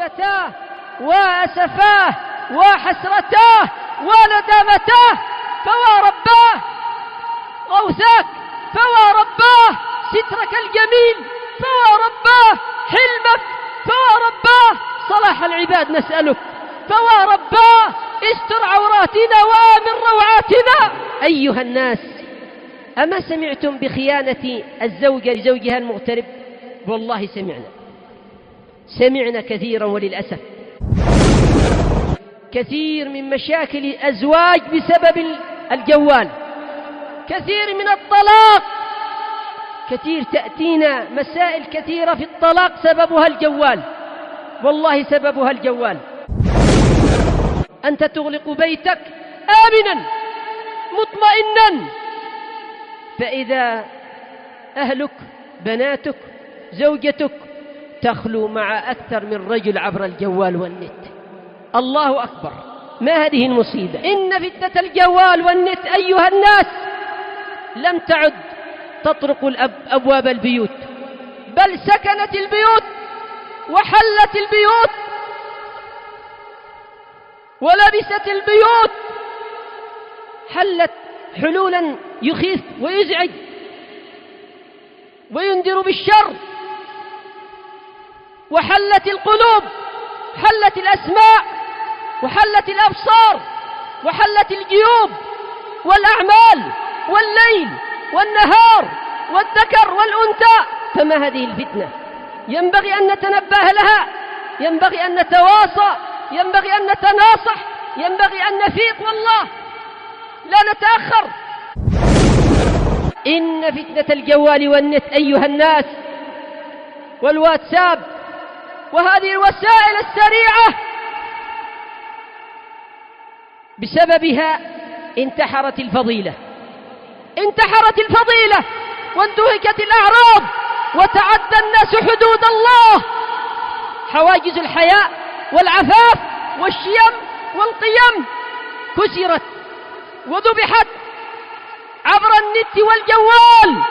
ويلتاه وأسفاه وحسرتاه وندامتاه، فوا رباه غوثاك، فوا رباه سترك الجميل، فوا رباه حلمك، فوا رباه صلاح العباد نسألك، فوا رباه استر عوراتنا وآمن روعاتنا. أيها الناس، أما سمعتم بخيانة الزوجة لزوجها المغترب؟ والله سمعنا كثيرا، وللأسف كثير من مشاكل الأزواج بسبب الجوال، كثير من الطلاق، كثير تأتينا مسائل كثيرة في الطلاق سببها الجوال، والله سببها الجوال. أنت تغلق بيتك آمنا مطمئنا، فإذا أهلك بناتك زوجتك تخلو مع أكثر من رجل عبر الجوال والنت. الله أكبر، ما هذه المصيبة؟ إن فتنة الجوال والنت أيها الناس لم تعد تطرق أبواب البيوت، بل سكنت البيوت وحلت البيوت ولبست البيوت، حلت حلولا يخيف ويزعج وينذر بالشر، وحلت القلوب، حلت الأسماع وحلت الأبصار وحلت الجيوب والأعمال والليل والنهار والذكر والأنثى. فما هذه الفتنة؟ ينبغي أن نتنبه لها، ينبغي أن نتواصى، ينبغي أن نتناصح، ينبغي أن نفيق، والله لا نتأخر. إن فتنة الجوال والنت أيها الناس والواتساب وهذه الوسائل السريعة بسببها انتحرت الفضيلة وانتهكت الأعراض وتعدى الناس حدود الله، حواجز الحياء والعفاف والشيم والقيم كسرت وذبحت عبر النت والجوال.